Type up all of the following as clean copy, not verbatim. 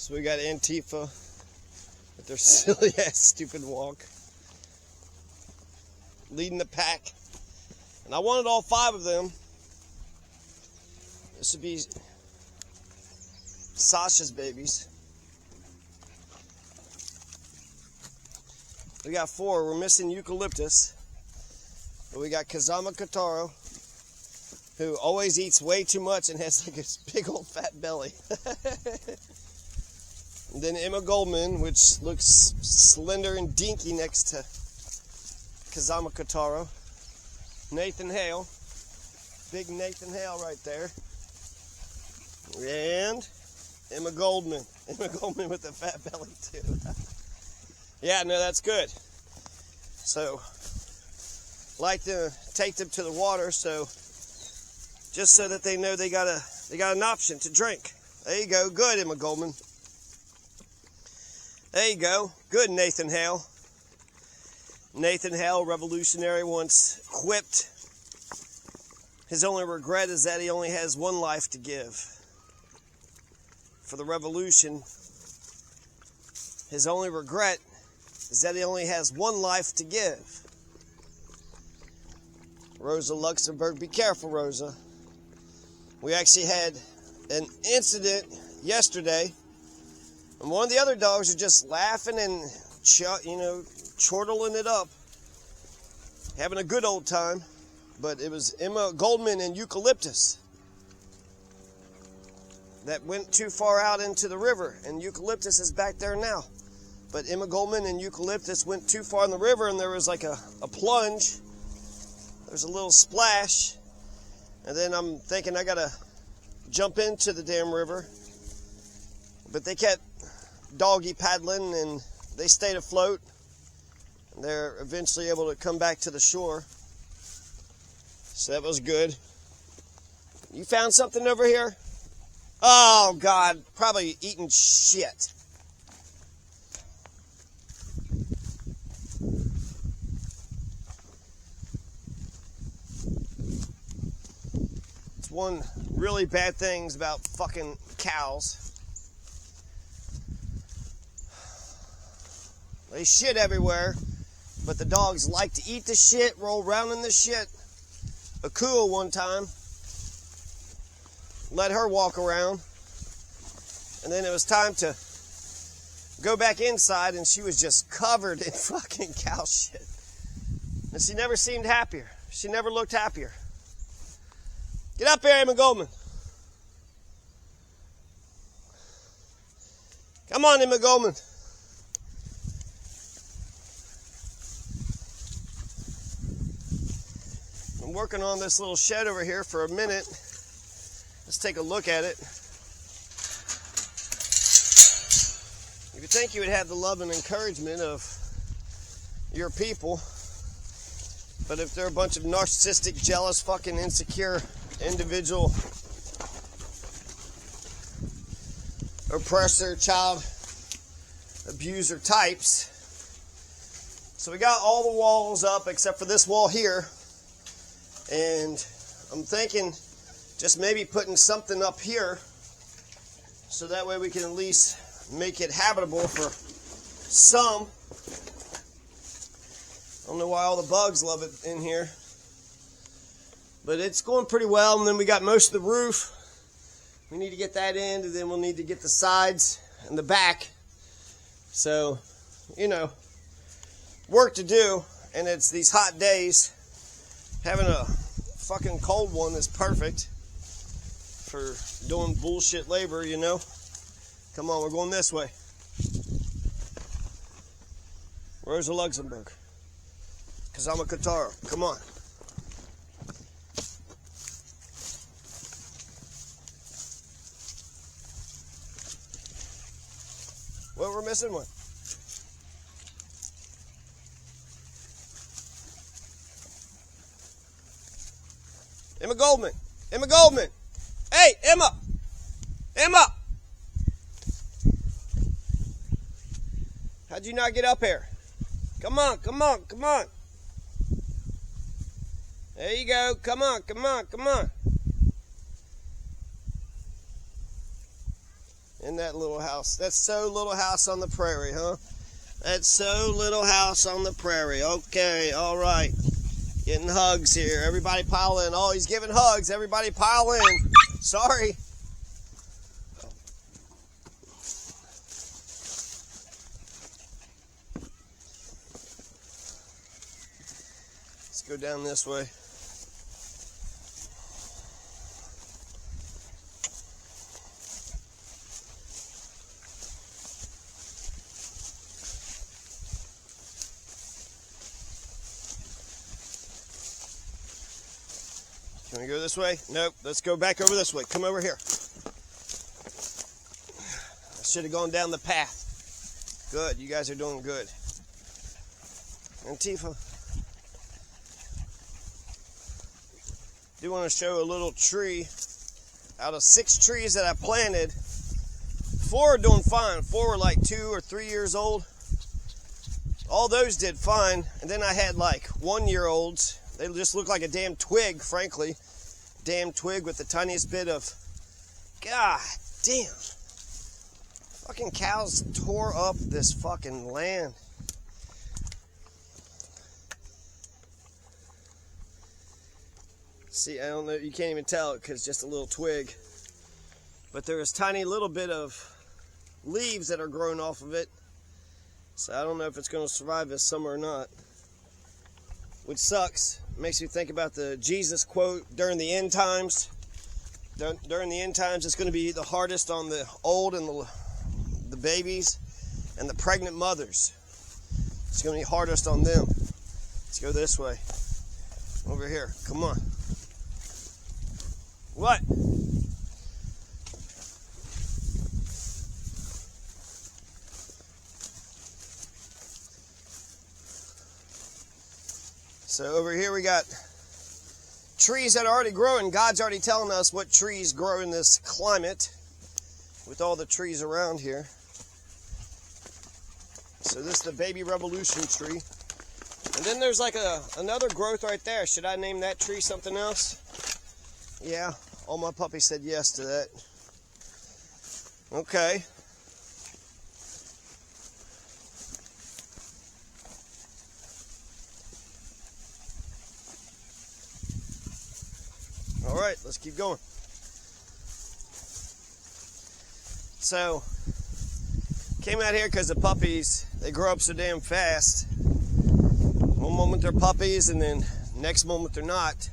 So we got Antifa with their silly ass stupid walk, leading the pack. And I wanted all 5 of them. This would be Sasha's babies. We got 4. We're missing Eucalyptus. But we got Kazama Kotaro, who always eats way too much and has like a big old fat belly. And then Emma Goldman, which looks slender and dinky next to Kazama Kotaro. Nathan Hale, big Nathan Hale right there. And Emma Goldman with the fat belly too. Yeah, no, that's good. So, like to take them to the water, so just so that they know they got an option to drink. There you go, good Emma Goldman. There you go, good Nathan Hale. Nathan Hale, revolutionary, once quipped, his only regret is that he only has one life to give. For the revolution, his only regret is that he only has one life to give. Rosa Luxemburg, be careful, Rosa. We actually had an incident yesterday, and one of the other dogs are just laughing and, chortling it up, having a good old time. But it was Emma Goldman and Eucalyptus that went too far out into the river, and Eucalyptus is back there now. But Emma Goldman and Eucalyptus went too far in the river, and there was like a plunge. There's a little splash, and then I'm thinking I gotta jump into the damn river. But they kept doggy paddling, and they stayed afloat. And they're eventually able to come back to the shore. So that was good. You found something over here? Oh, God, probably eating shit. It's one really bad thing about fucking cows. They shit everywhere, but the dogs like to eat the shit, roll around in the shit. Akua one time let her walk around, and then it was time to go back inside, and she was just covered in fucking cow shit. And she never seemed happier. She never looked happier. Get up here, Emma Goldman. Come on, Emma Goldman. I'm working on this little shed over here for a minute. Let's take a look at it. You would think you would have the love and encouragement of your people, but if they're a bunch of narcissistic, jealous, fucking insecure individual oppressor, child abuser types. So we got all the walls up except for this wall here, and I'm thinking just maybe putting something up here so that way we can at least make it habitable for some. I don't know why all the bugs love it in here, but it's going pretty well. And then we got most of the roof. We need to get that in, and then we'll need to get the sides and the back. So, work to do, and it's these hot days. Having a fucking cold one is perfect for doing bullshit labor, Come on, we're going this way. Rosa Luxemburg. Kazama Kotaro. Come on. Well, we're missing one. Emma Goldman. Emma Goldman. Hey, Emma. Emma. How'd you not get up here? Come on, come on, come on. There you go. Come on, come on, come on. in that little house. That's so Little House on the Prairie, huh? That's so Little House on the Prairie. Okay, all right. Getting hugs here. Everybody pile in. Oh, he's giving hugs. Everybody pile in. Sorry. Let's go down this way. Can we go this way? Nope. Let's go back over this way. Come over here. I should have gone down the path. Good. You guys are doing good. Antifa. Do want to show a little tree. Out of 6 trees that I planted, 4 are doing fine. 4 were like 2 or 3 years old. All those did fine. And then I had like 1-year-olds. They just look like a damn twig, frankly. Damn twig with the tiniest bit of... God damn. Fucking cows tore up this fucking land. See, I don't know, you can't even tell it because it's just a little twig. But there's tiny little bit of leaves that are growing off of it. So I don't know if it's going to survive this summer or not. Which sucks. Makes me think about the Jesus quote during the end times. During the end times, it's going to be the hardest on the old and the babies and the pregnant mothers. It's going to be hardest on them. Let's go this way. Over here. Come on. What? So over here we got trees that are already growing. God's already telling us what trees grow in this climate with all the trees around here. So this is the baby revolution tree. And then there's like another growth right there. Should I name that tree something else? Yeah, all my puppies said yes to that. Okay. All right, let's keep going. So, came out here because the puppies, they grow up so damn fast. One moment they're puppies and then next moment they're not.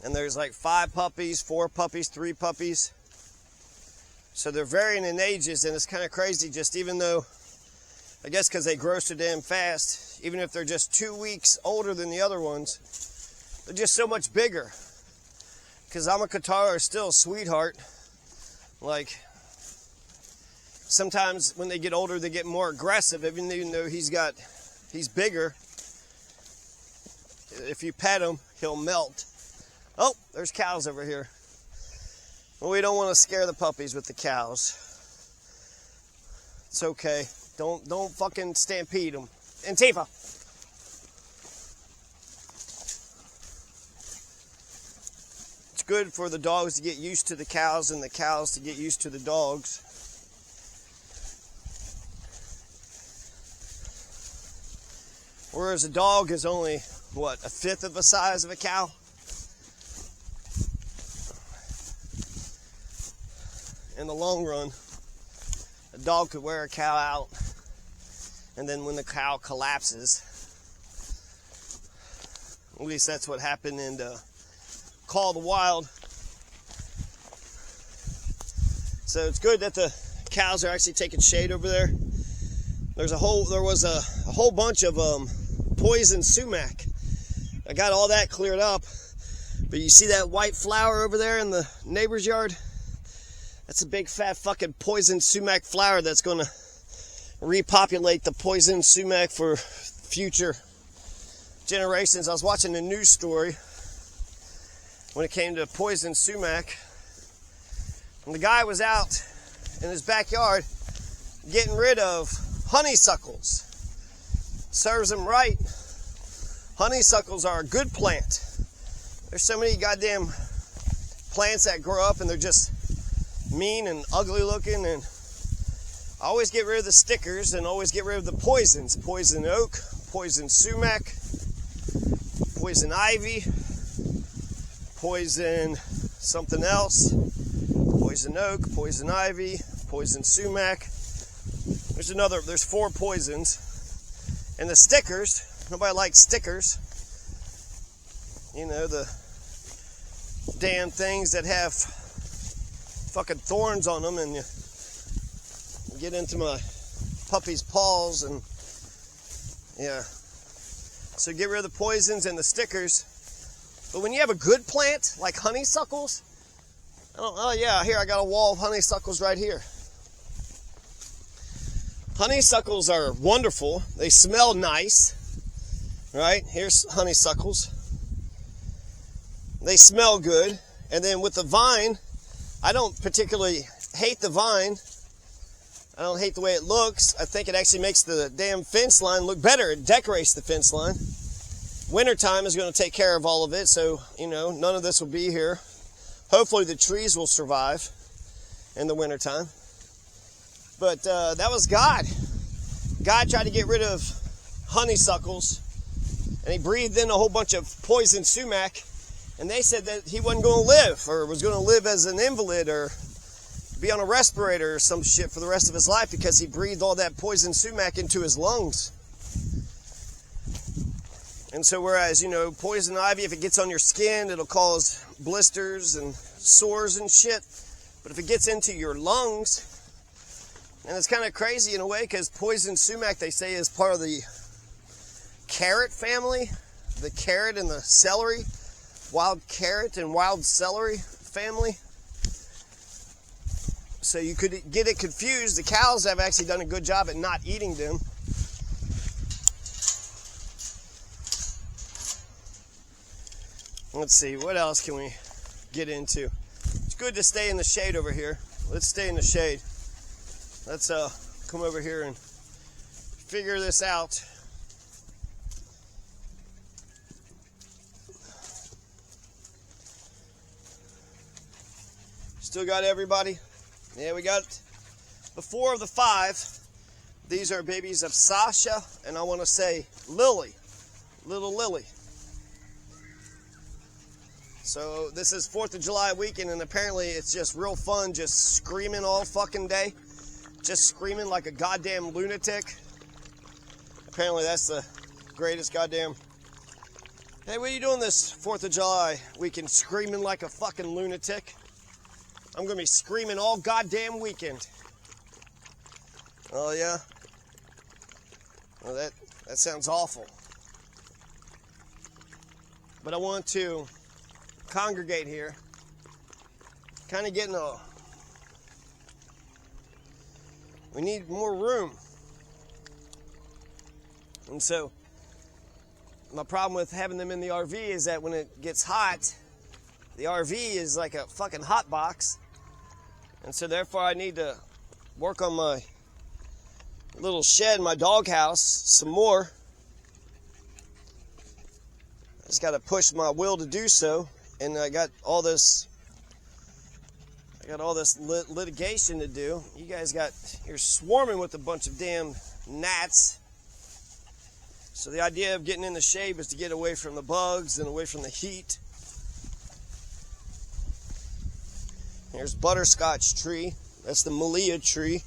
And there's like 5 puppies, 4 puppies, 3 puppies. So they're varying in ages, and it's kind of crazy, just even though, I guess because they grow so damn fast, even if they're just 2 weeks older than the other ones, they're just so much bigger. Because Amakatara is still a sweetheart. Like, sometimes when they get older, they get more aggressive, even though he's bigger. If you pet him, he'll melt. Oh, there's cows over here. Well, we don't want to scare the puppies with the cows. It's okay. Don't fucking stampede them. Antifa. It's good for the dogs to get used to the cows and the cows to get used to the dogs. Whereas a dog is only, what, 1/5 of the size of a cow? In the long run, a dog could wear a cow out, and then when the cow collapses, at least that's what happened in Call of the Wild. So it's good that the cows are actually taking shade over there. There was a whole bunch of poison sumac. I got all that cleared up, but you see that white flower over there in the neighbor's yard? That's a big fat fucking poison sumac flower that's going to repopulate the poison sumac for future generations. I was watching a news story when it came to poison sumac, and the guy was out in his backyard getting rid of honeysuckles. Serves him right. Honeysuckles are a good plant. There's so many goddamn plants that grow up and they're just mean and ugly looking, and I always get rid of the stickers and always get rid of the poisons. Poison oak, poison sumac, poison ivy, poison something else, poison oak, poison ivy, poison sumac. There's 4 poisons. And the stickers, nobody likes stickers. You know, the damn things that have fucking thorns on them, and you get into my puppy's paws, and yeah. So get rid of the poisons and the stickers. But when you have a good plant, like honeysuckles, oh yeah, here I got a wall of honeysuckles right here. Honeysuckles are wonderful. They smell nice, right? Here's honeysuckles. They smell good. And then with the vine, I don't particularly hate the vine. I don't hate the way it looks. I think it actually makes the damn fence line look better. It decorates the fence line. Wintertime is going to take care of all of it, so, you know, none of this will be here. Hopefully the trees will survive in the wintertime. But that was God. God tried to get rid of honeysuckles, and he breathed in a whole bunch of poison sumac, and they said that he wasn't going to live, or was going to live as an invalid, or be on a respirator or some shit for the rest of his life because he breathed all that poison sumac into his lungs. And so whereas, you know, poison ivy, if it gets on your skin, it'll cause blisters and sores and shit. But if it gets into your lungs, and it's kind of crazy in a way because poison sumac, they say, is part of the carrot family. The carrot and the celery, wild carrot and wild celery family. So you could get it confused. The cows have actually done a good job at not eating them. Let's see, what else can we get into? It's good to stay in the shade over here. Let's stay in the shade. Let's come over here and figure this out. Still got everybody? Yeah, we got the 4 of the 5. These are babies of Sasha, and I want to say Lily, little Lily. So this is 4th of July weekend, and apparently it's just real fun just screaming all fucking day. Just screaming like a goddamn lunatic. Apparently that's the greatest goddamn... Hey, what are you doing this 4th of July weekend? Screaming like a fucking lunatic? I'm going to be screaming all goddamn weekend. Oh, yeah? Well, that sounds awful. But I want to congregate here. Kind of getting a... We need more room. And so, my problem with having them in the RV is that when it gets hot, the RV is like a fucking hot box. And so therefore I need to work on my little shed, my doghouse, some more. I just got to push my will to do so. And I got all this litigation to do. You guys you're swarming with a bunch of damn gnats. So the idea of getting in the shade was to get away from the bugs and away from the heat. Here's butterscotch tree. That's the Malia tree.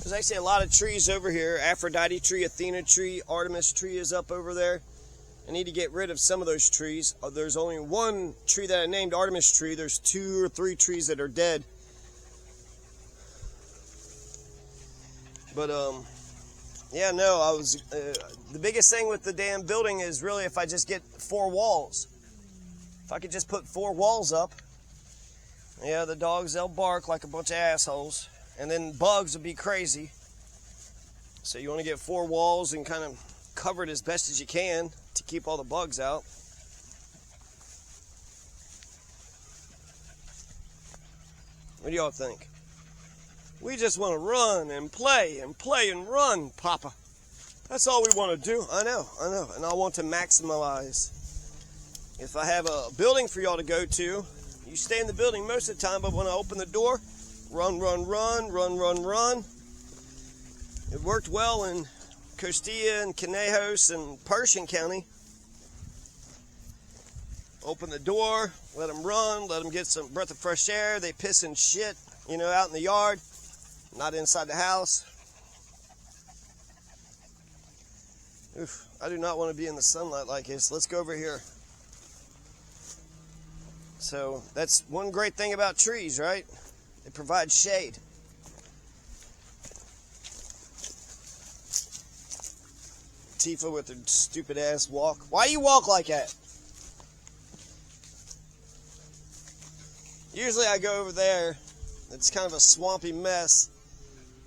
There's actually a lot of trees over here. Aphrodite tree, Athena tree, Artemis tree is up over there. I need to get rid of some of those trees. There's only one tree that I named Artemis tree. There's 2 or 3 trees that are dead. But, yeah, no, the biggest thing with the damn building is really if I just get 4 walls. If I could just put 4 walls up, yeah, the dogs, they'll bark like a bunch of assholes. And then bugs will be crazy. So you want to get 4 walls and kind of cover it as best as you can to keep all the bugs out. What do y'all think? We just want to run and play and run, Papa. That's all we want to do. I know. And I want to maximize. If I have a building for y'all to go to, You stay in the building most of the time, but when I open the door, run, run, run, run, run, run. It worked well in Costilla and Conejos and Pershing County. Open the door, let them run, let them get some breath of fresh air. They piss and shit, out in the yard, not inside the house. Oof, I do not want to be in the sunlight like this. Let's go over here. So that's one great thing about trees, right? They provide shade. Tifa with her stupid ass walk. Why do you walk like that? Usually I go over there. It's kind of a swampy mess.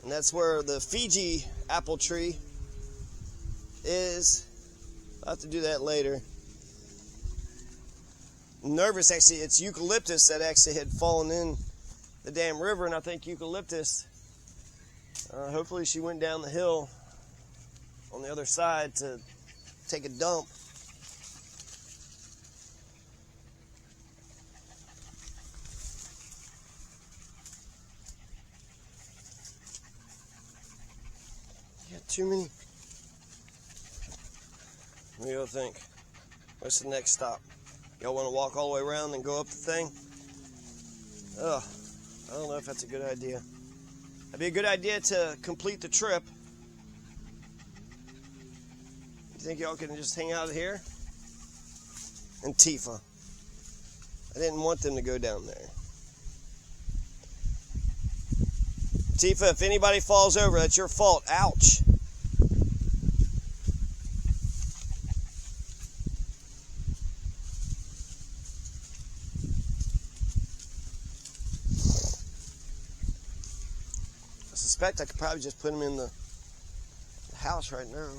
And that's where the Fiji apple tree is. I'll have to do that later. I'm nervous, actually. It's eucalyptus that actually had fallen in the damn river, and I think eucalyptus, hopefully she went down the hill on the other side to take a dump. Yeah, too many. What do y'all think? What's the next stop? Y'all want to walk all the way around and go up the thing? Ugh, I don't know if that's a good idea. It'd be a good idea to complete the trip. You think y'all can just hang out here? And Tifa. I didn't want them to go down there. Tifa, if anybody falls over, that's your fault. Ouch. I suspect I could probably just put him in the house right now.